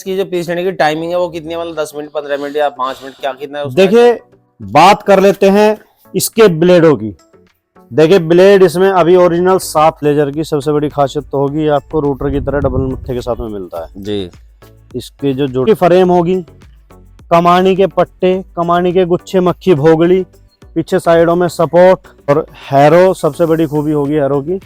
इसकी जो पीस लेने की टाइमिंग है वो कितनी है? मतलब 10 मिनट, 15 मिनट या 5 मिनट, क्या कितना है उसका? देखिए, बात कर लेते हैं इसके ब्लेडों की। देखिए ब्लेड इसमें अभी ओरिजिनल 7 लेजर की सबसे बड़ी खासियत तो होगी आपको रूटर की तरह डबल मत्थे के साथ में मिलता है जी। इसकी जो जोड़ी फ्रेम होगी, कमानी के पट्टे, कमानी के गुच्छे, मक्खी भोगड़ी, पीछे साइडों में सपोर्ट और हैरो सबसे बड़ी खूबी होगी हैरो की।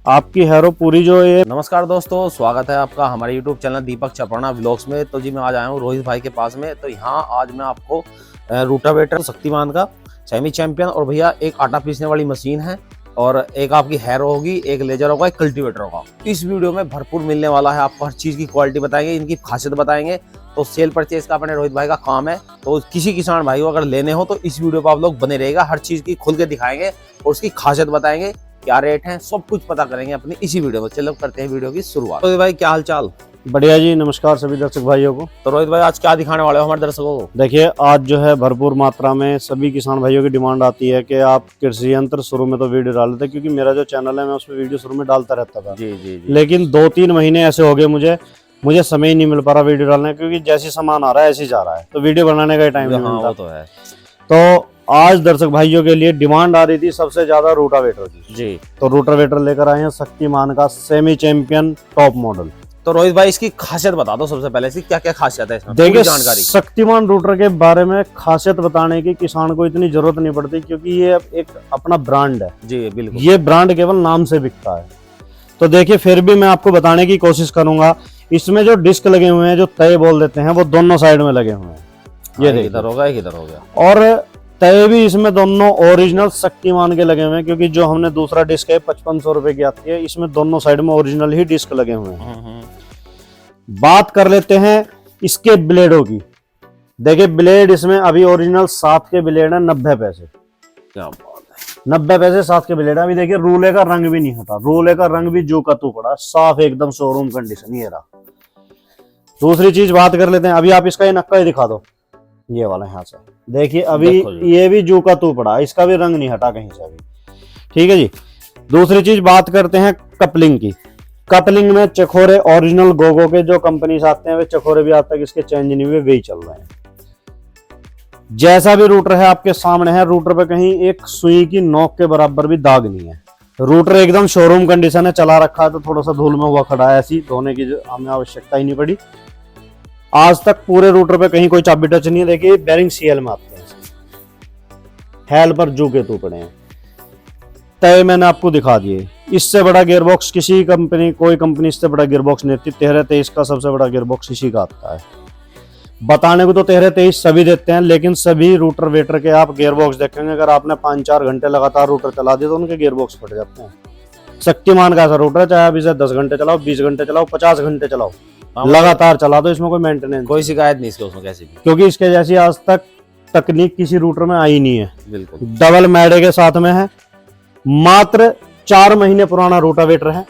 आपकी हैरो पूरी जो ये। नमस्कार दोस्तों, स्वागत है आपका हमारे यूट्यूब चैनल दीपक चपराना व्लॉग्स में। तो जी मैं आज आया हूँ रोहित भाई के पास में। तो यहाँ आज मैं आपको रूटावेटर शक्तिमान का सेमी चैंपियन और भैया एक आटा पीसने वाली मशीन है और एक आपकी हैरो होगी, एक लेजर होगा, एक कल्टीवेटर होगा। इस वीडियो में भरपूर मिलने वाला है आपको, हर चीज की क्वालिटी बताएंगे, इनकी खासियत बताएंगे। तो सेल परचेज का अपने रोहित भाई का काम है। तो किसी किसान भाई को अगर लेने हो तो इस वीडियो पर आप लोग बने रहेगा, हर चीज की खुल के दिखाएंगे और उसकी खासियत बताएंगे, क्या रेट है, सब कुछ पता करेंगे अपनी इसी वीडियो में। चलो करते हैं वीडियो की शुरुआत। रोहित भाई क्या हाल चाल? बढ़िया जी, नमस्कार सभी दर्शक भाइयों को। तो रोहित भाई आज क्या दिखाने वाले हो हमारे दर्शकों को? देखिए आज जो है भरपूर मात्रा में सभी किसान भाइयों की डिमांड आती है कि आप कृषि यंत्र शुरू में तो वीडियो डाल देते, क्योंकि मेरा जो चैनल है मैं उसमें वीडियो शुरू में डालता रहता था। जी जी जी। लेकिन 2-3 महीने ऐसे हो गए मुझे समय ही नहीं मिल पा रहा वीडियो डालने, क्योंकि जैसी सामान आ रहा है ऐसे ही जा रहा है, तो वीडियो बनाने का टाइम नहीं मिलता। वो तो है। तो आज दर्शक भाइयों के लिए डिमांड आ रही थी सबसे ज्यादा रूटावेटर की जी। तो रूटावेटर लेकर आए हैं शक्तिमान का सेमी चैंपियन टॉप मॉडल। तो रोहित भाई इसकी खासियत बता दो सबसे पहले, इसकी क्या क्या खासियत है इसमें? देखिए जानकारी। शक्तिमान रूटर के बारे में खासियत बताने की किसान को इतनी जरूरत नहीं पड़ती, क्योंकि ये एक अपना ब्रांड है। जी बिल्कुल। ये ब्रांड केवल नाम से बिकता है। तो देखिए फिर भी मैं आपको बताने की कोशिश करूंगा। इसमें जो डिस्क लगे हुए हैं, जो तय बोल देते हैं, वो दोनों साइड में लगे हुए हैं। ये देखिए, इधर होगा, इधर हो गया। और तय भी इसमें दोनों ओरिजिनल शक्तिमान के लगे हुए हैं, क्योंकि जो हमने दूसरा डिस्क है 5500 रुपए की आती है, इसमें दोनों साइड में ओरिजिनल ही डिस्क लगे हुए हैं। बात कर लेते हैं इसके ब्लेडों की। देखिए ब्लेड इसमें अभी ओरिजिनल 7 के ब्लेड है, 90 पैसे। क्या बात है, 90 पैसे 7 के ब्लेड है। अभी देखिए रूले का रंग भी नहीं हटा, रूले का रंग भी जो का तू पड़ा, साफ एकदम शोरूम कंडीशन ये रहा। दूसरी चीज बात कर लेते हैं, अभी आप इसका ये नक्का ही दिखा दो, ये वाला यहाँ से देखिए, अभी ये भी जो का तू पड़ा, इसका भी रंग नहीं हटा कहीं से अभी। ठीक है जी। दूसरी चीज बात करते हैं कपलिंग की। कपलिंग में चकोरे ओरिजिनल गोगो के जो कंपनी से आते हैं, वे चकोरे भी आज तक इसके चेंज नहीं हुए, वही चल रहे हैं। जैसा भी रूटर है आपके सामने है, रूटर पे कहीं एक सुई की नोक के बराबर भी दाग नहीं है। रूटर एकदम शोरूम कंडीशन है, चला रखा है तो थोड़ा सा धूल में हुआ खड़ा है, ऐसी धोने की हमें आवश्यकता ही नहीं पड़ी आज तक। पूरे रूटर पे कहीं कोई चाबी टच नहीं है। देखिए बेरिंग सीएल में आते हैं, हैल पर जू के तू पड़े हैं। तय मैंने आपको दिखा दिए। इससे बड़ा गियरबॉक्स किसी कंपनी, कोई कंपनी इससे बड़ा गियरबॉक्स नहीं देती। 1323 का सबसे बड़ा गियरबॉक्स इसी का आता है। बताने को तो 1323 सभी देते हैं, लेकिन सभी रूटर वेटर के आप गियरबॉक्स देखेंगे, अगर आपने 5-4 घंटे लगातार रूटर चला दिया तो उनके गियरबॉक्स फट जाते हैं। शक्तिमान का ऐसा रूटर है, चाहे आप इसे 10 घंटे चलाओ, 20 घंटे चलाओ, 50 घंटे चलाओ, लगातार चला दो, इसमें कोई मेंटेनेंस, कोई शिकायत नहीं इसके उसमें कैसी भी, क्योंकि इसके जैसी आज तक तकनीक किसी रूटर में आई नहीं है। बिल्कुल। डबल मैडे के साथ में है। मात्र 4 महीने पुराना रोटावेटर है,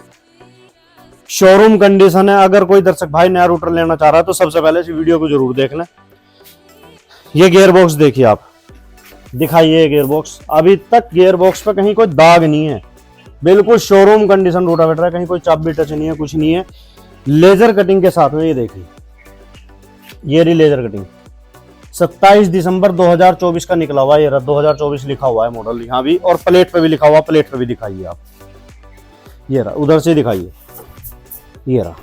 शोरूम कंडीशन है। अगर कोई दर्शक भाई नया रूटर लेना चाह रहा है तो सबसे पहले इस वीडियो को जरूर देख लें। ये गियर बॉक्स देखिए, आप दिखाइए गियर बॉक्स। अभी तक गियर बॉक्स पे कहीं कोई दाग नहीं है, बिल्कुल शोरूम कंडीशन रोटावेटर है, कहीं कोई चाबी टच नहीं है, कुछ नहीं है। लेजर कटिंग के साथ में ये देखिए, ये रही लेजर कटिंग। 27 दिसंबर 2024 का निकला हुआ, ये 2024 लिखा हुआ है मॉडल यहाँ भी, और प्लेट पे भी लिखा हुआ, प्लेट पे भी दिखाइए आप। ये रहा, उधर से दिखाइए, ये रहा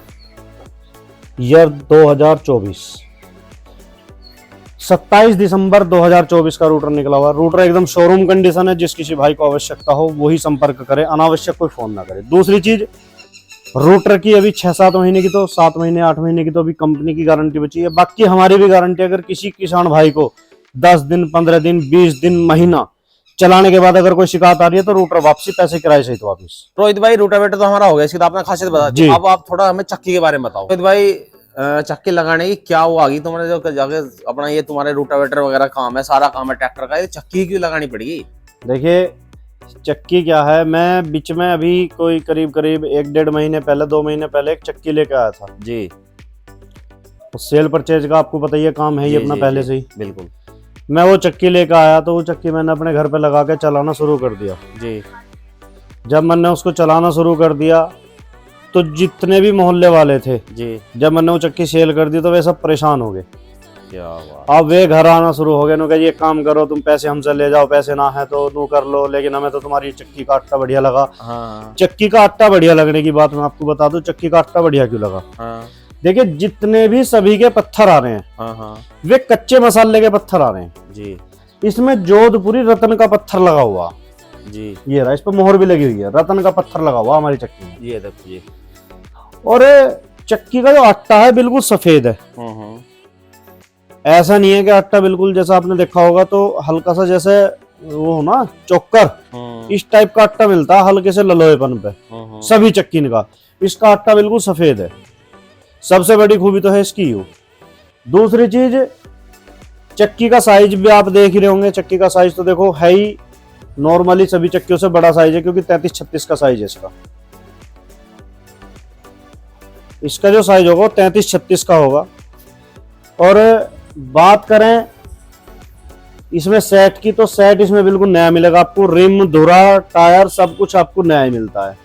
ईयर 2024। 27 दिसंबर 2024 का रूटर निकला हुआ। रूटर एकदम शोरूम कंडीशन है, जिस किसी भाई को आवश्यकता हो वही संपर्क करे, अनावश्यक कोई फोन ना करे। दूसरी चीज, रूटर की अभी 6-7 महीने की, तो 7 महीने 8 महीने की तो अभी कंपनी की गारंटी बची है। बाकी हमारी भी गारंटी, अगर किसी किसान भाई को 10 दिन, 15 दिन, 20 दिन, महीना चलाने के बाद अगर कोई शिकायत आ रही है तो रूटर वापसी, पैसे किराए सहित वापस। रोहित भाई रूटावेटर तो हमारा हो गया, इसकी तो आपने खासियत बता दी। अब आप थोड़ा हमें चक्की के बारे में बताओ। रोहित भाई चक्की लगाने की क्या वो आ गई तुमने, जो जाके अपना ये तुम्हारे रूटावेटर वगैरह काम है, सारा काम है ट्रैक्टर का, ये चक्की क्यों लगानी पड़ेगी? देखिए चक्की क्या है, मैं बीच में अभी कोई करीब 1-1.5 महीने पहले, 2 महीने पहले एक चक्की लेके आया था जी। तो सेल परचेज का आपको पता ही है, काम है ये अपना पहले से ही। बिल्कुल। मैं वो चक्की लेकर आया तो वो चक्की मैंने अपने घर पे लगा के चलाना शुरू कर दिया जी। जब मैंने उसको चलाना शुरू कर दिया तो जितने भी मोहल्ले वाले थे जी, जब मैंने वो चक्की सेल कर दी तो वे सब परेशान हो गए। क्या बात। अब वे घर आना शुरू हो गए, कहा ये काम करो, तुम पैसे हमसे ले जाओ, पैसे ना है तो नू कर लो, लेकिन हमें तो तुम्हारी चक्की का आटा बढ़िया लगा। हाँ चक्की का आटा बढ़िया लगने की बात मैं आपको बता दूं, चक्की का आटा बढ़िया क्यों लगा। हाँ देखिए जितने भी सभी के पत्थर आ रहे हैं हाँ हाँ वे कच्चे मसाले के पत्थर आ रहे हैं। जी इसमें जोधपुरी रतन का पत्थर लगा हुआ, जी, ये रहा, इस पर मोहर भी लगी हुई है, रतन का पत्थर लगा हुआ हमारी चक्की में। ये देखो जी। और चक्की का जो आटा है बिल्कुल सफेद है, ऐसा नहीं है कि आटा बिल्कुल जैसा आपने देखा होगा तो हल्का सा जैसे वो हो ना चोकर, इस टाइप का आटा मिलता है हल्के से ललोएपन पे सभी चक्की का। इसका आटा बिल्कुल सफेद है, सबसे बड़ी खूबी तो है इसकी यू। दूसरी चीज चक्की का साइज भी आप देख ही रहे होंगे, चक्की का साइज तो देखो है ही नॉर्मली सभी चक्कियों से बड़ा साइज है, क्योंकि 33-36 का साइज है इसका। इसका जो साइज होगा 33-36 का होगा। और बात करें इसमें सेट की, तो सेट इसमें बिल्कुल नया मिलेगा आपको, रिम धुरा टायर सब कुछ आपको नया ही मिलता है।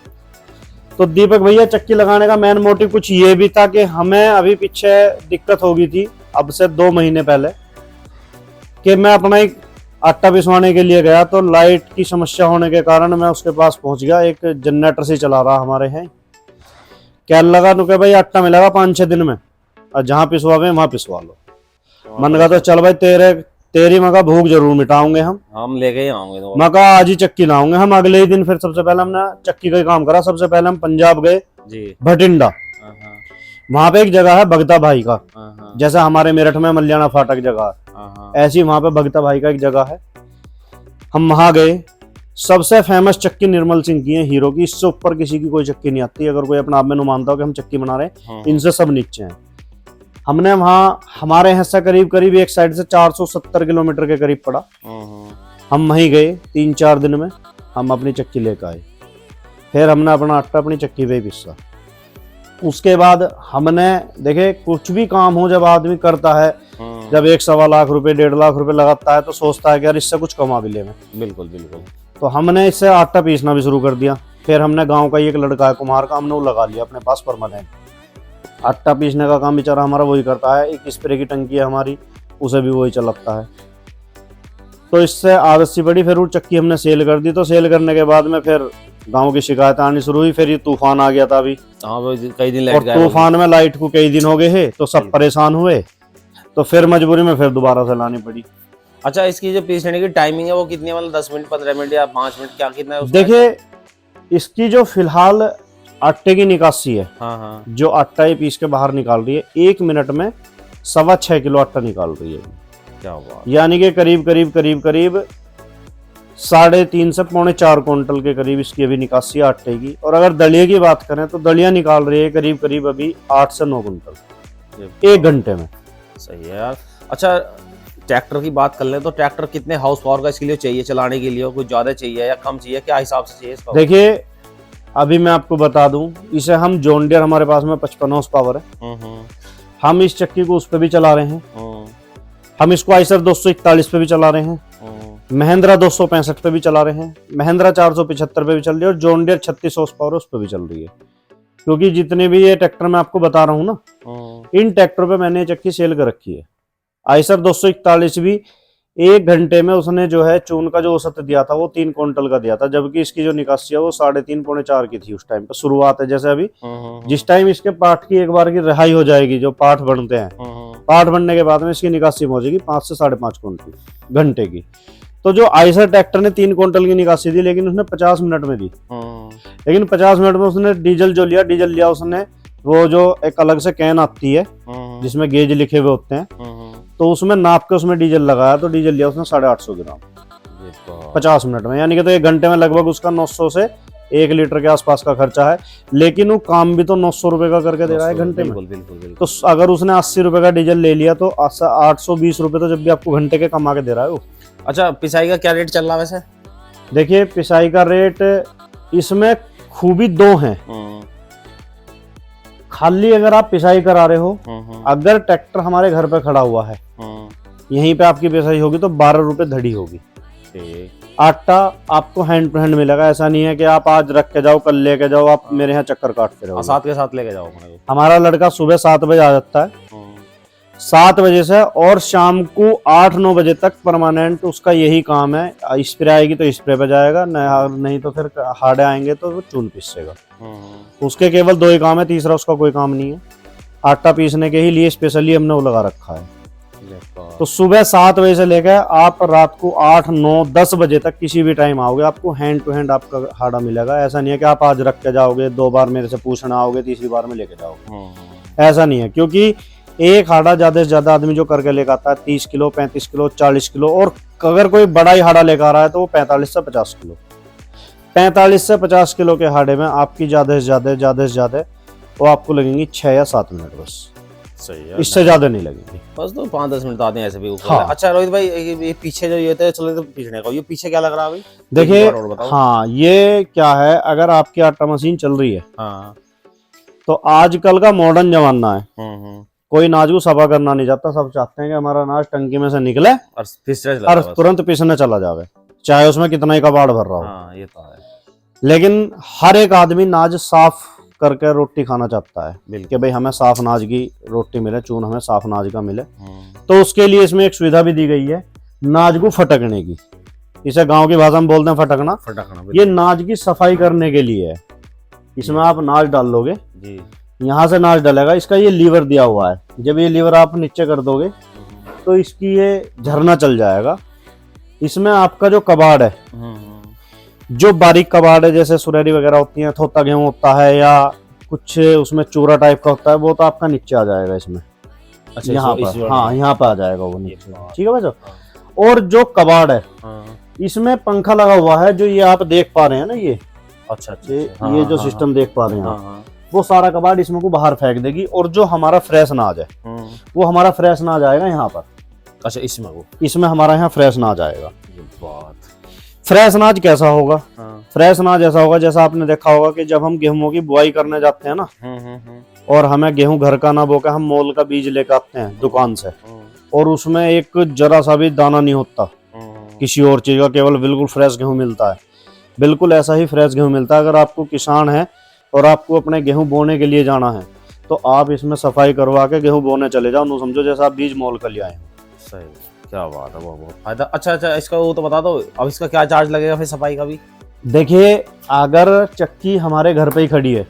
तो दीपक भैया चक्की लगाने का मेन मोटिव कुछ ये भी था कि हमें अभी पीछे दिक्कत हो गई थी अब से 2 महीने पहले, कि मैं अपना एक आटा पिसवाने के लिए गया तो लाइट की समस्या होने के कारण मैं उसके पास पहुंच गया। एक जनरेटर से चला रहा हमारे हैं, क्या लगा तो क्या भाई आटा मिलेगा 5-6 दिन में, और जहाँ पिसवावे वहां पिसवा लो। मन कहा तो चल भाई तेरी मगा भूख जरूर मिटाओगे हम लेके ही आऊंगे तो। मैं कहा आज ही चक्की लाऊंगे हम। अगले ही दिन फिर सबसे पहले हमने चक्की का ही काम करा। सबसे पहले हम पंजाब गए जी, भटिंडा, वहां पे एक जगह है भगता भाई का, हाँ जैसे हमारे मेरठ में मल्याना फाटक जगह हाँ, ऐसी वहां पे भगता भाई का एक जगह है। हम वहां गए, सबसे फेमस चक्की निर्मल सिंह की है हीरो की, इससे ऊपर किसी की कोई चक्की नहीं आती। अगर कोई अपना आप में मानता हो कि हम चक्की बना रहे हैं, इनसे सब नीचे हैं। हमने वहां हमारे यहाँ से करीब करीब एक साइड से 470 किलोमीटर के करीब पड़ा। हम वहीं गए 3-4 दिन में हम अपनी चक्की लेकर आए। फिर हमने अपना आटा अपनी चक्की पे ही पिसा। उसके बाद हमने देखे कुछ भी काम हो जब आदमी करता है, जब 1-1.25 लाख रुपए 1.5 लाख रुपए लगाता है तो सोचता है कि यार इससे कुछ कमा भी ले मैं। बिल्कुल बिल्कुल। तो हमने इससे आटा पीसना भी शुरू कर दिया। फिर हमने गांव का एक लड़का है कुम्हार का, हमने वो लगा लिया अपने पास परमानेंट। आटा पीसने का काम बेचारा हमारा वही करता है। एक स्प्रे की टंकी है हमारी, उसे भी वही चलाता है। तो इससे आदत सी पड़ी। फिर वो चक्की हमने सेल कर दी। तो सेल करने के बाद में फिर गांव की शिकायत आनी शुरू हुई। फिर ये तूफान आ गया था अभी, कई दिन और तूफान में लाइट को कई दिन हो गए हैं, तो सब परेशान हुए। तो फिर मजबूरी में फिर दोबारा से लानी पड़ी। अच्छा, इसकी जो पीसने की टाइमिंग है वो कितनी है? मतलब 10 मिनट, 15 मिनट या 5 मिनट, क्या कितना है? देखिए इसकी जो फिलहाल आटे की निकासी है, हाँ, जो आटा ये पीस के बाहर निकाल रही है, 1 मिनट में 6.25 किलो आटा निकाल रही है। क्या हुआ? यानी कि करीब 3.5 से 4.25 क्विंटल के करीब इसकी अभी निकासी है आटे की। और अगर दलिया की बात करें तो दलिया निकाल रही है करीब अभी 8 से 9 क्विंटल 1 घंटे में। सही है यार। अच्छा, ट्रैक्टर की बात कर लें तो ट्रैक्टर कितने हाउस पावर का इसके लिए चाहिए चलाने के लिए? कुछ ज्यादा चाहिए या कम चाहिए? क्या हिसाब से चाहिए इसका? देखिए अभी मैं आपको बता दूं, इसे हम जॉन डियर हमारे पास में 55 हाउस पावर है। हम इस चक्की को उस पर भी चला रहे हैं। हम इसको आइसर 241 पे भी चला रहे हैं, महिंद्रा 265 पे भी चला रहे हैं, महिंद्रा 475 पे भी चल रही है, और जॉन डियर 36 हाउस पावर उस पर भी चल रही है। क्योंकि जितने भी ये ट्रैक्टर मैं आपको बता रहा हूँ ना, इन ट्रैक्टरों पे मैंने ये चक्की सेल कर रखी है। आइसर 241 भी 1 घंटे में उसने जो है चून का जो औसत दिया था वो 3 क्विंटल का दिया था, जबकि इसकी जो निकासी है वो 3.5-4 की थी उस टाइम पे। शुरुआत है जैसे अभी, जिस टाइम इसके पार्ट की एक बार की रिहाई हो जाएगी, जो पार्ट बनते हैं, पार्ट बनने के बाद में इसकी निकासी पहुंचेगी 5 से 5.5 क्विंटल घंटे की। तो जो आइसर ट्रैक्टर ने 3 क्विंटल की निकासी दी, लेकिन उसने 50 मिनट में दी। लेकिन 50 मिनट में उसने डीजल लिया उसने, वो जो एक अलग से कैन आती है जिसमें गेज लिखे हुए होते हैं, तो उसमें नाप के उसमें डीजल लगाया, तो डीजल लिया उसने 850 ग्राम 50 मिनट में। यानी कि तो 1 घंटे में लगभग उसका 900 से 1 लीटर के आसपास का खर्चा है। लेकिन वो काम भी तो 900 रुपए का करके दे रहा है घंटे में। बिल्कुल। तो अगर उसने 80 रुपए का डीजल ले लिया तो 820 रुपए तो जब भी आपको घंटे के कमा के दे रहा है वो। अच्छा, पिसाई का क्या रेट चल रहा है वैसे? देखिए पिसाई का रेट इसमें खूबी 2 है। खाली अगर आप पिसाई करा रहे हो, अगर ट्रैक्टर हमारे घर पे खड़ा हुआ है, यहीं पे आपकी पिसाई होगी तो 12 रुपए धड़ी होगी। आटा आपको हैंड टू हैंड मिलेगा, ऐसा नहीं है कि आप आज रख के जाओ कल लेके जाओ, आप मेरे यहाँ चक्कर काटते रहो। साथ के साथ लेके जाओ अपने को। हमारा लड़का सुबह 7 बजे आ जाता है, 7 बजे से, और शाम को 8-9 बजे तक परमानेंट उसका यही काम है। स्प्रे आएगी तो स्प्रे पे जाएगा, नहीं तो फिर हाड़े आएंगे तो वो चून पीसेगा। उसके केवल 2 ही काम है, तीसरा उसका कोई काम नहीं है। आटा पीसने के ही लिए स्पेशली हमने वो लगा रखा है। तो सुबह 7 बजे से लेकर आप रात को 8-9-10 बजे तक किसी भी टाइम आओगे, आपको हैंड टू हैंड आपका हाड़ा मिलेगा। ऐसा नहीं है कि आप आज रख के जाओगे, 2 बार मेरे से पूछना आओगे, तीसरी बार में लेके जाओगे, ऐसा नहीं है। क्योंकि एक हाड़ा ज्यादा से ज्यादा आदमी जो करके लेकर आता है 30 किलो, 35 किलो, 40 किलो, और अगर कोई बड़ा ही हाड़ा लेकर आ रहा है तो वो 45 से 50 किलो। 45 से 50 किलो के हाड़े में आपकी ज्यादा से ज्यादा वो आपको लगेंगी 6 या 7 मिनट बस। सही है, इससे ज्यादा नहीं लगेगी, बस तो 5-10 मिनट तो आते हैं ऐसे भी। हाँ। अच्छा रोहित भाई, ये पीछे जो ये तो चलो, तो पीछे का ये पीछे क्या लग रहा है भाई? देखिए। एक बार और बताओ। हाँ, ये क्या है, अगर आपकी आटा मशीन चल रही है हाँ। तो आजकल का मॉडर्न जमाना है, हम्म। कोई नाज को सफा करना नहीं चाहता। सब चाहते हैं कि हमारा नाज टंकी में से निकले और फिर और तुरंत पीसने चला जावे, चाहे उसमें कितना ही कबाड़ भर रहा हो। हाँ, ये तो है। लेकिन हर एक आदमी नाज साफ करके रोटी खाना चाहता है कि भाई हमें साफ नाज की रोटी मिले, चून हमें साफ नाज का मिले। तो उसके लिए इसमें एक सुविधा भी दी गई है नाज को फटकने की। इसे गांव की भाषा में बोलते हैं फटकना। ये नाज की सफाई करने के लिए है। इसमें आप नाज डाल लोगे जी, यहाँ से नाज डलेगा, इसका ये लीवर दिया हुआ है। जब ये लीवर आप नीचे कर दोगे तो इसकी ये झरना चल जाएगा। इसमें आपका जो कबाड़ है, जो बारीक कबाड़ है, जैसे सुरहरी वगैरह होती है, थोता गेहूं होता है, या कुछ उसमें चूरा टाइप का होता है, वो तो आपका नीचे आ जाएगा इसमें। अच्छा, यहाँ पर, हाँ, यहाँ पर आ जाएगा वो नीचे। ठीक है भाई। और जो कबाड़ है, इसमें पंखा लगा हुआ है, जो ये आप देख पा रहे हैं ना, ये अच्छा, ये जो सिस्टम देख पा रहे हैं, वो सारा कबाड़ इसमें को बाहर फेंक देगी। और जो हमारा फ्रेश नाज है, वो हमारा फ्रेश नाज आएगा यहाँ पर। अच्छा, इसमें हमारा यहाँ फ्रेश नाज आएगा। फ्रेश नाज कैसा होगा? फ्रेश नाज ऐसा होगा जैसा आपने देखा होगा कि जब हम गेहूं की बुआई करने जाते हैं ना, और हमें गेहूं घर का ना बोकर हम मोल का बीज लेकर आते हैं दुकान से, और उसमें एक जरा सा भी दाना नहीं होता किसी और चीज का, केवल बिल्कुल फ्रेश गेहूं मिलता है। बिल्कुल ऐसा ही फ्रेश गेहूं मिलता है। अगर आपको किसान है और आपको अपने गेहूं बोने के लिए जाना है तो आप इसमें सफाई करवा के गेहूं बोने चले जाओ, समझो जैसा आप बीज मोल कर ले आए। सही, क्या बात है, बहुत फायदा। अच्छा, इसका वो तो बता दो, अब इसका क्या चार्ज लगेगा फिर सफाई का भी? देखिए, अगर चक्की हमारे घर पे ही खड़ी है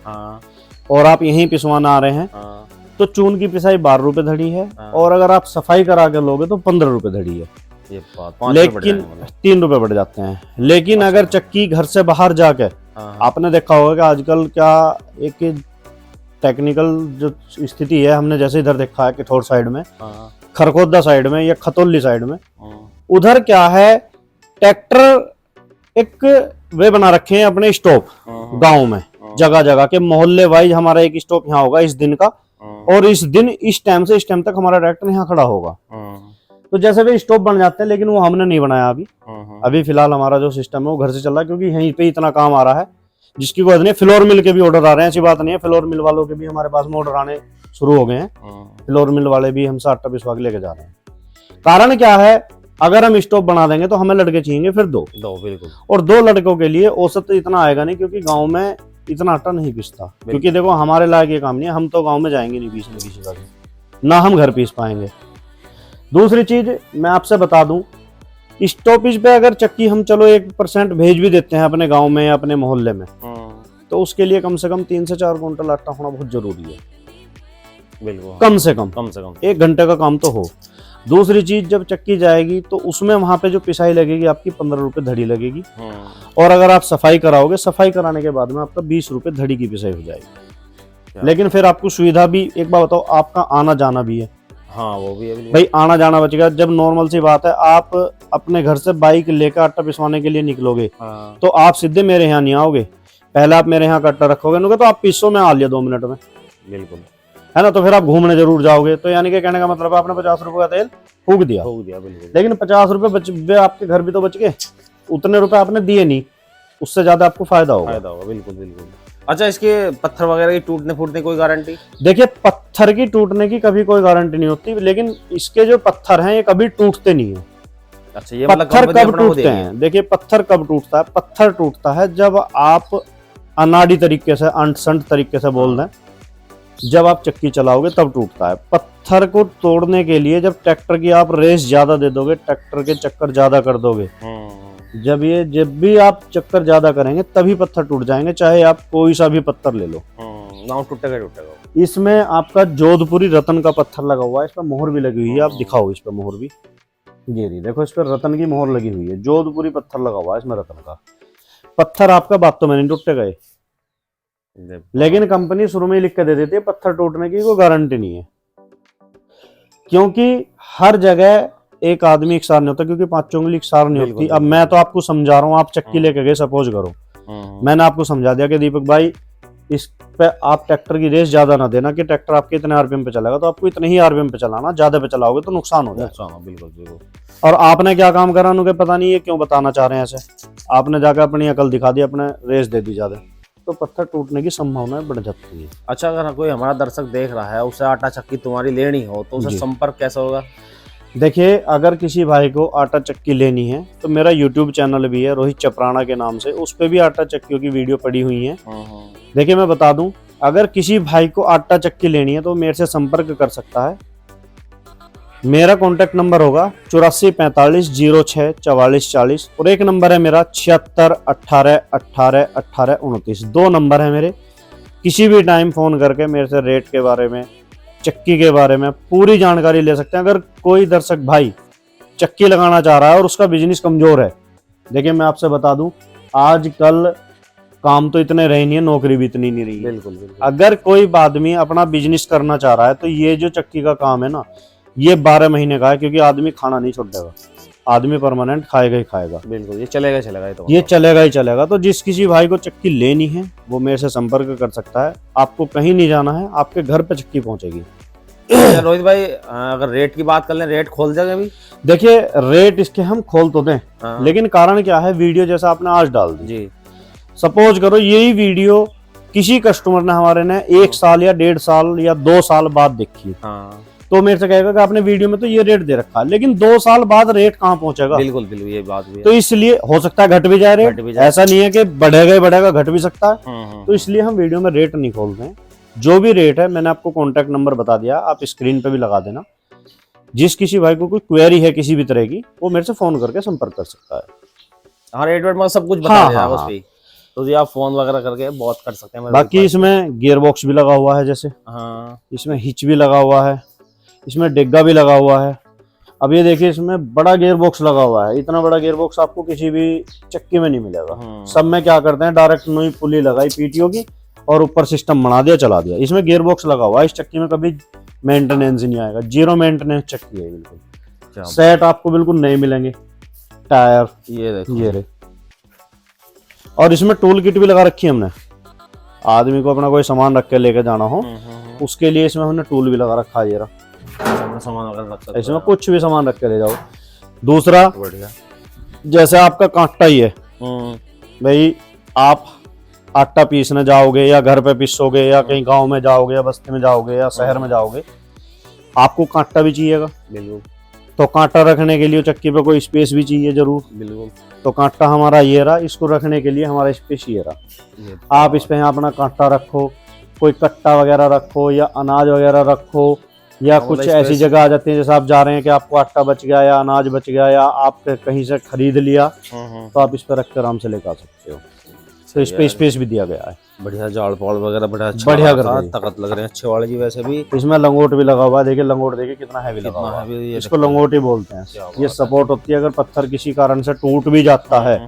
और आप यहीं पिसवाना आ रहे हैं तो चून की पिसाई 12 रुपए धड़ी है, और अगर आप सफाई करा के लोगे तो 15 रुपए धड़ी है। ये लेकिन 3 रुपए बढ़ जाते हैं। लेकिन अगर चक्की घर से बाहर जाके, आपने देखा होगा कि आजकल क्या एक टेक्निकल जो स्थिति है, हमने जैसे इधर देखा है कि थोड़ साइड में, खरखोदा साइड में या खतौली साइड में, उधर क्या है, ट्रैक्टर एक वे बना रखे हैं अपने स्टॉप गांव में, जगह जगह के मोहल्ले वाइज। हमारा एक स्टॉप यहाँ होगा इस दिन का, और इस दिन इस टाइम से इस टाइम तक हमारा ट्रैक्टर यहाँ खड़ा होगा। तो जैसे वे स्टॉप बन जाते हैं, लेकिन वो हमने नहीं बनाया अभी। अभी फिलहाल हमारा जो सिस्टम है वो घर से चल रहा है, क्योंकि यहीं पे इतना काम आ रहा है जिसकी कोई नहीं। फ्लोर मिल के भी ऑर्डर आ रहे हैं, ऐसी बात नहीं है। फ्लोर मिल वालों के भी हमारे पास में ऑर्डर आने शुरू हो गए हैं। फ्लोर मिल वाले भी हमसे आटा पिसवा के लेके जा रहे हैं। कारण क्या है, अगर हम स्टॉप बना देंगे तो हमें लड़के चाहिए फिर दो बिल्कुल, और 2 लड़कों के लिए औसत तो इतना आएगा नहीं, क्योंकि गांव में इतना आटा नहीं पिसता। क्योंकि देखो, हमारे लायक ये काम नहीं है, हम तो गांव में जाएंगे नहीं पीसने किसी का भी, ना हम घर पीस पाएंगे। दूसरी चीज मैं आपसे बता दूं, स्टॉपेज पे अगर चक्की हम चलो 1% भेज भी देते हैं अपने गांव में या अपने मोहल्ले में, तो उसके लिए कम से कम 3 से 4 क्विंटल आटा होना बहुत जरूरी है। बिल्कुल, कम से कम 1 घंटे का काम तो हो। दूसरी चीज, जब चक्की जाएगी तो उसमें वहां पे जो पिसाई लगेगी आपकी 15 रुपए धड़ी लगेगी, और अगर आप सफाई कराओगे, सफाई कराने के बाद में आपका 20 रुपए धड़ी की पिसाई हो जाएगी। लेकिन फिर आपको सुविधा भी, एक बात बताओ, आपका आना जाना भी है। हाँ, वो भी है भाई, आना जाना बचेगा। जब नॉर्मल सी बात है, आप अपने घर से बाइक लेकर आटा पिसवाने के लिए निकलोगे, तो आप सीधे मेरे यहाँ नहीं आओगे, पहले आप मेरे यहाँ का आटा रखोगे, तो आप पिसो में आ लिया 2 मिनट में, बिल्कुल, है ना। तो फिर आप घूमने जरूर जाओगे। तो यानी कि कहने का मतलब, आपने 50 रुपए का तेल फूक दिया, बिल्कुल। लेकिन 50 रुपए बच, आपके घर भी तो बच गए, उतने रुपए आपने दिए नहीं, उससे ज्यादा आपको फायदा होगा। बिल्कुल। अच्छा, इसके पत्थर वगैरह की टूटने फूटने कोई गारंटी? देखिए, पत्थर की टूटने की कभी कोई गारंटी नहीं होती, लेकिन इसके जो पत्थर हैं ये कभी टूटते नहीं है। अच्छा, ये मतलब पत्थर कंपनी कब अपना वो टूटते देगी। हैं, देखिए पत्थर कब टूटता है, पत्थर टूटता है जब आप अनाड़ी तरीके से, अनसंट तरीके से बोल दें, जब आप चक्की चलाओगे तब टूटता है। पत्थर को तोड़ने के लिए जब ट्रैक्टर की आप रेस ज्यादा दे दोगे, ट्रैक्टर के चक्कर ज्यादा कर दोगे, जब भी आप चक्कर ज्यादा करेंगे तभी पत्थर टूट जाएंगे, चाहे आप कोई सा भी पत्थर ले लो। ना टूटेगा टूटेगा। इसमें आपका जोधपुरी रतन का पत्थर लगा हुआ है, इस पर मोहर भी लगी हुई है, आप दिखाओ इस पर मोहर भी, ये रही देखो, इस पर रतन की मोहर लगी हुई है, जोधपुरी पत्थर लगा हुआ है इसमें रतन का पत्थर। आपका बातों में नहीं टूटेगा ये, लेकिन कंपनी शुरू में ही लिख के दे देती है पत्थर टूटने की कोई गारंटी नहीं है, क्योंकि हर जगह एक आदमी एक सार नहीं होता, क्योंकि पांचों उंगली एक सार नहीं होती। अब मैं तो आपको समझा रहा हूँ, आप चक्की लेके गए सपोज करो, मैंने आपको समझा दिया कि दीपक भाई इस पे आप ट्रैक्टर की रेस ज्यादा ना देना, कि ट्रैक्टर आपके इतने आरपीएम पे चलेगा, तो आपको इतने ही आरपीएम पे चलाना, ज्यादा पे चलाओगे तो नुकसान हो जाएगा। बिल्कुल बिल्कुल। और आपने क्या काम करा, उन्हें पता नहीं है क्यों बताना चाह रहे हैं ऐसे, आपने जाकर अपनी अकल दिखा दी, अपने रेस दे दी ज्यादा, तो पत्थर टूटने की संभावना बढ़ जाती है। अच्छा, अगर कोई हमारा दर्शक देख रहा है, उसे आटा चक्की तुम्हारी लेनी हो तो उसे संपर्क कैसा होगा? देखिए, अगर किसी भाई को आटा चक्की लेनी है तो मेरा YouTube चैनल भी है रोहित चपराना के नाम से, उस पर भी आटा चक्कियों की वीडियो पड़ी हुई है। देखिए मैं बता दूं, अगर किसी भाई को आटा चक्की लेनी है तो मेरे से संपर्क कर सकता है। मेरा कॉन्टेक्ट नंबर होगा 8445064440 और एक नंबर है मेरा 7618181829। 2 नंबर है मेरे। किसी भी टाइम फोन करके मेरे से रेट के बारे में, चक्की के बारे में पूरी जानकारी ले सकते हैं। अगर कोई दर्शक भाई चक्की लगाना चाह रहा है और उसका बिजनेस कमजोर है, देखिए मैं आपसे बता दूं, आजकल काम तो इतने रहे नहीं है, नौकरी भी इतनी नहीं रही है। बिल्कुल बिल्कुल। अगर कोई आदमी अपना बिजनेस करना चाह रहा है तो ये जो चक्की का काम है ना, ये 12 महीने का है, क्योंकि आदमी खाना नहीं छोड़ेगा, आदमी परमानेंट खाएगा ही खाएगा। बिल्कुल, ये चलेगा ही चलेगा, ये चलेगा ही चलेगा। तो जिस किसी भाई को चक्की लेनी है वो मेरे से संपर्क कर सकता है। आपको कहीं नहीं जाना है, आपके घर पे चक्की पहुंचेगी। रोहित भाई, अगर रेट की बात कर लें, रेट खोल देंगे अभी? देखिए रेट इसके हम खोल तो दें, लेकिन कारण क्या है, वीडियो जैसा आपने आज डाल दी जी, सपोज करो यही वीडियो किसी कस्टमर ने हमारे ने 1 साल या 1.5 साल या 2 साल बाद देखी, तो मेरे से कहेगा कि आपने वीडियो में तो ये रेट दे रखा है, लेकिन 2 साल बाद रेट कहाँ पहुंचेगा? बिल्कुल बिल्कुल, ये बात भी है। तो इसलिए हो सकता है घट भी जाए रेट, ऐसा नहीं है कि बढ़ेगा ही बढ़ेगा, घट भी सकता है। तो इसलिए हम वीडियो में रेट नहीं खोलते हैं। जो भी रेट है, मैंने आपको कॉन्टेक्ट नंबर बता दिया, आप स्क्रीन पे भी लगा देना। जिस किसी भाई को कोई क्वेरी है किसी भी तरह की, वो मेरे से फोन करके संपर्क कर सकता है। हाँ, रेट वेट में सब कुछ बता दिया उस पे, तो जी आप फोन वगैरह करके बहुत कर सकते हैं। बाकी इसमें गियर बॉक्स भी लगा हुआ है, जैसे इसमें हिच भी लगा हुआ है, इसमें डिग्गा भी लगा हुआ है। अब ये देखिए, इसमें बड़ा गियर बॉक्स लगा हुआ है। इतना बड़ा गियर बॉक्स आपको किसी भी चक्की में नहीं मिलेगा। सब में क्या करते हैं, डायरेक्ट नई पुली लगाई पीटीओ की और ऊपर सिस्टम बना दिया, चला दिया। इसमें गियर बॉक्स लगा हुआ है। इस चक्की में कभी मेंटेनेंस ही नहीं आएगा, 0 मेंटेनेंस चक्की है बिल्कुल। सेट आपको बिल्कुल नहीं मिलेंगे, टायर ये रहे। और इसमें टूल किट भी लगा रखी है हमने, आदमी को अपना कोई सामान रख के लेके जाना हो उसके लिए इसमें हमने टूल भी लगा रखा है। ये रहा सामान वगैरह रख, इसमें कुछ भी सामान रख के ले जाओ। दूसरा, जैसे आपका कांटा ही है भाई, आप आटा पीसने जाओगे या घर पे पीसोगे या कहीं गांव में जाओगे या बस्ती में जाओगे या शहर में जाओगे, आपको कांटा भी चाहिएगा। बिल्कुल। तो कांटा रखने के लिए चक्की पे कोई स्पेस भी चाहिए जरूर। बिल्कुल। तो कांटा हमारा ये रहा, इसको रखने के लिए हमारा स्पेस ये रहा। आप इस पे अपना कांटा रखो, कोई कट्टा वगैरह रखो या अनाज वगैरह रखो, या कुछ ऐसी जगह आ जाती है जैसे आप जा रहे हैं कि आपको आटा बच गया या अनाज बच गया या आप कहीं से खरीद लिया, तो आप इस पे रख कर आराम से लेकर आ सकते हो। तो इस पे स्पेस भी दिया गया है। बढ़िया जाड़ पाड़ वगैरह बढ़िया ताकत लग रहे हैं अच्छे वाले जी। वैसे भी इसमें लंगोट भी लगा हुआ है, देखिए लंगोट देखिए कितना हैवी लगा हुआ है। इसको लंगोट ही बोलते हैं। ये सपोर्ट होती है, अगर पत्थर किसी कारण से टूट भी जाता है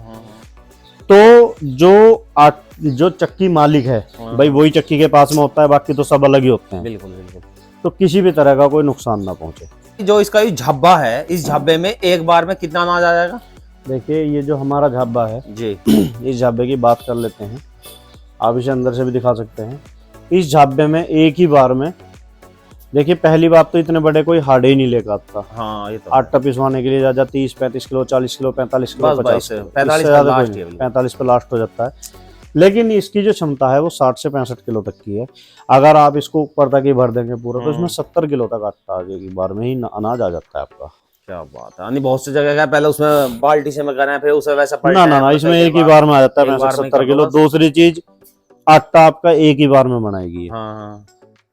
तो जो चक्की मालिक है भाई वही चक्की के पास में होता है, बाकी तो सब अलग ही होते हैं। बिल्कुल बिल्कुल। तो किसी भी तरह का कोई नुकसान ना पहुंचे। जो इसका झब्बा है, इस झब्बे में एक बार में कितना अनाज आ जाएगा? देखिए ये जो हमारा झाब्बा है जी, इस झाब्बे की बात कर लेते हैं। आप इसे अंदर से भी दिखा सकते हैं। इस झाब्बे में एक ही बार में, देखिए पहली बात तो इतने बड़े कोई हार्ड ही नहीं लेकर आता। हाँ, ये तो आटा पिसवाने के लिए जा 30-35 किलो, 40 किलो, 45 किलो, 50 45 पे लास्ट हो जाता है। लेकिन इसकी जो क्षमता है वो 60 से 65 किलो तक की है। अगर आप इसको ऊपर तक ही भर देंगे पूरा, तो इसमें 70 किलो तक आटा आ जाएगी, बार में ही अनाज आ जाता है आपका। क्या बात है, यानी बहुत सी जगह का पहले उसमें बाल्टी से में करें, फिर उसे वैसा ना इसमें एक ही बार में आ जाता है एक बार 65 में कर दो किलो। बस। दूसरी चीज, आटा आपका एक ही बार में बनाएगी ये। हाँ।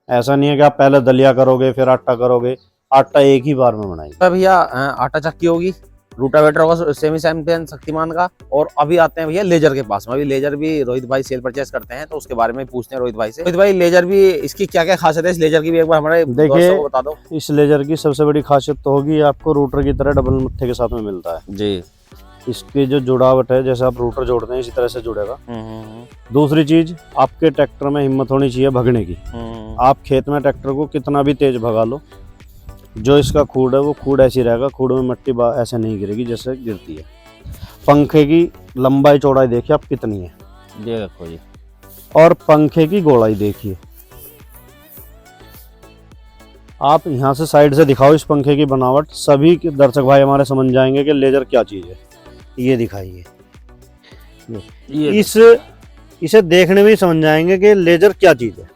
ऐसा नहीं है कि आप पहले दलिया करोगे फिर आटा करोगे, आटा एक ही बार में बनाएगी। तो भैया आटा चक्की होगी, रूटावेटर होगा सेमी चैंपियन शक्तिमान का, और अभी आते हैं भैया लेजर के पास में। अभी लेजर भी रोहित भाई सेल परचेस करते हैं, तो उसके बारे में पूछते हैं रोहित भाई से। रोहित भाई लेजर भी इसकी क्या क्या खासियत है, इस लेजर की भी एक बार हमारे दोस्तों को बता दो। इस लेजर की सबसे बड़ी खासियत तो होगी आपको रूटर की तरह डबल मत्थे के साथ में मिलता है जी। इसकी जो जुड़ावट है, जैसे आप रूटर जोड़ते हैं इसी तरह से जुड़ेगा। दूसरी चीज, आपके ट्रैक्टर में हिम्मत होनी चाहिए भगने की। आप खेत में ट्रैक्टर को कितना भी तेज भगा लो, जो इसका खूड है वो खूड ऐसी रहेगा, खूड में मट्टी ऐसे नहीं गिरेगी जैसे गिरती है। पंखे की लंबाई चौड़ाई देखिए आप कितनी है, ये देखो जी, और पंखे की गोलाई देखिए। आप यहाँ से साइड से दिखाओ इस पंखे की बनावट, सभी के दर्शक भाई हमारे समझ जाएंगे कि लेजर क्या चीज है। ये दिखाइए, इसे देखने में ही समझ जाएंगे कि लेजर क्या चीज है।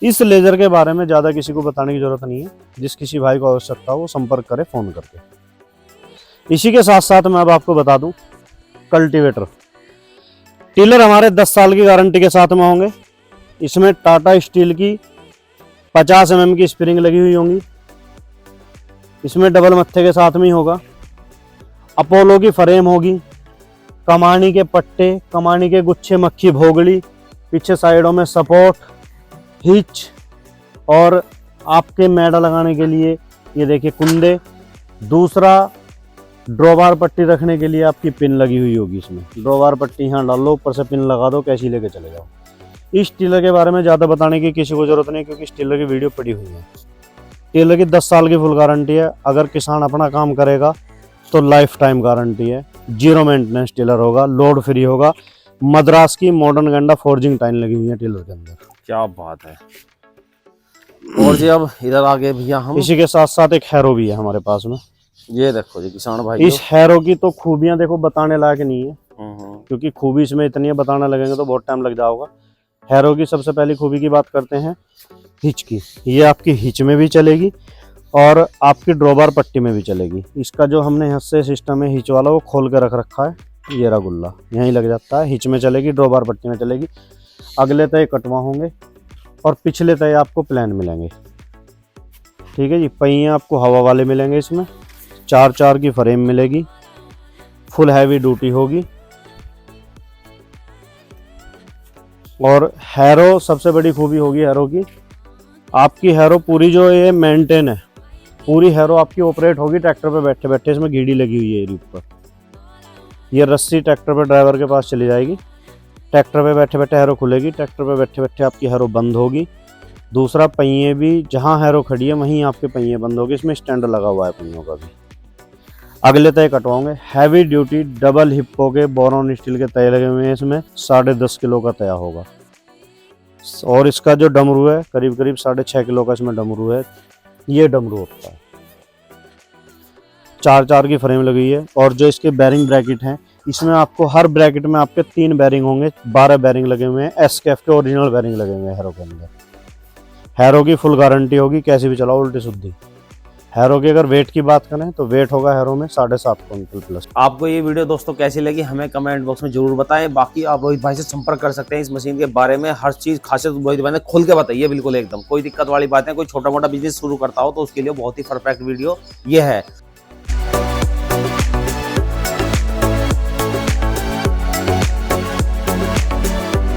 इस लेजर के बारे में ज्यादा किसी को बताने की जरूरत नहीं है। जिस किसी भाई को आवश्यकता हो वो संपर्क करे फोन करके। इसी के साथ साथ मैं अब आपको बता दूं, कल्टीवेटर टिलर हमारे 10 साल की गारंटी के साथ में होंगे। इसमें टाटा स्टील की 50 mm की स्प्रिंग लगी हुई होंगी। इसमें डबल मत्थे के साथ में ही होगा। अपोलो की फ्रेम होगी, कमानी के पट्टे, कमानी के गुच्छे, मक्खी भोगड़ी, पीछे साइडों में सपोर्ट, हिच, और आपके मैडा लगाने के लिए ये देखिए कुंडे। दूसरा, ड्रॉबार पट्टी रखने के लिए आपकी पिन लगी हुई होगी। इसमें ड्रॉबार पट्टी यहाँ डाल लो, ऊपर से पिन लगा दो, कैसी लेके चले जाओ। इस टिलर के बारे में ज़्यादा बताने की किसी को जरूरत नहीं, क्योंकि इस टिलर की वीडियो पड़ी हुई है। टिलर की 10 साल की फुल गारंटी है। अगर किसान अपना काम करेगा तो लाइफ टाइम गारंटी है। 0 मेंटेनेंस टिलर होगा, लोड फ्री होगा। मद्रास की मॉडर्न गंडा फोर्जिंग टाइन लगी हुई है टिलर के अंदर। क्या बात है। और जी अब इधर आगे भैया हम, इसी के साथ साथ एक हैरो भी है हमारे पास में। ये देखो जी किसान भाई, इस हैरो की तो खूबियां देखो बताने लायक नहीं है, क्योंकि खूबी इसमें इतनी है, बताने लगेंगे तो बहुत टाइम लग जाएगा। हैरो की सबसे पहली खूबी की बात करते हैं हिच की। ये आपकी हिच में भी चलेगी और आपकी ड्रॉबार पट्टी में भी चलेगी। इसका जो हमने यहाँ से सिस्टम है हिच वाला, वो खोल के रख रखा है। ये रहा गुल्ला, यहीं लग जाता है। हिच में चलेगी, ड्रॉबार पट्टी में चलेगी। अगले तय कटवा होंगे और पिछले तय आपको प्लान मिलेंगे। ठीक है जी। पहिए आपको हवा वाले मिलेंगे। इसमें 4x4 की फ्रेम मिलेगी, फुल हैवी ड्यूटी होगी। और हैरो सबसे बड़ी खूबी होगी हैरो की, आपकी हैरो पूरी जो ये मेंटेन है, पूरी हैरो आपकी ऑपरेट होगी ट्रैक्टर पे बैठे बैठे। इसमें गीडी लगी हुई है ऊपर, ये रस्सी ट्रैक्टर पे ड्राइवर के पास चली जाएगी। ट्रैक्टर पे बैठे बैठे हैरो खुलेगी, ट्रैक्टर पे बैठे बैठे आपकी हैरो बंद होगी। दूसरा, पहिए भी जहाँ हैरो खड़ी है वहीं आपके पहिए बंद होगी। इसमें स्टैंड लगा हुआ है पहियों का भी। अगले तय कटवाओगे, हैवी ड्यूटी डबल हिप्पो के बोरॉन स्टील के तय लगे हुए हैं। इसमें 10.5 किलो का तया होगा। और इसका जो डमरू है करीब करीब 6.5 किलो का इसमें डमरू है। ये डमरू होता है। 4x4 की फ्रेम लगी है। और जो इसके बैरिंग ब्रैकेट हैं, इसमें आपको हर ब्रैकेट में आपके 3 बैरिंग होंगे। 12 बैरिंग लगे हुए हैं। एसकेएफ के ओरिजिनल बैरिंग लगे हुए हैं हैरो के अंदर। हैरो की फुल गारंटी होगी, कैसी भी चलाओ उल्टी शुद्धि। हैरो की अगर वेट की बात करें तो वेट होगा हैरो में 7.5 क्विंटल प्लस। आपको ये वीडियो दोस्तों कैसी लगी हमें कमेंट बॉक्स में जरूर बताएं। बाकी आप रोहित भाई से संपर्क कर सकते हैं इस मशीन के बारे में। हर चीज खासियत रोहित भाई ने खुल के बताइए, बिल्कुल एकदम कोई दिक्कत वाली बात है। कोई छोटा मोटा बिजनेस शुरू करता हो तो उसके लिए बहुत ही परफेक्ट वीडियो ये है।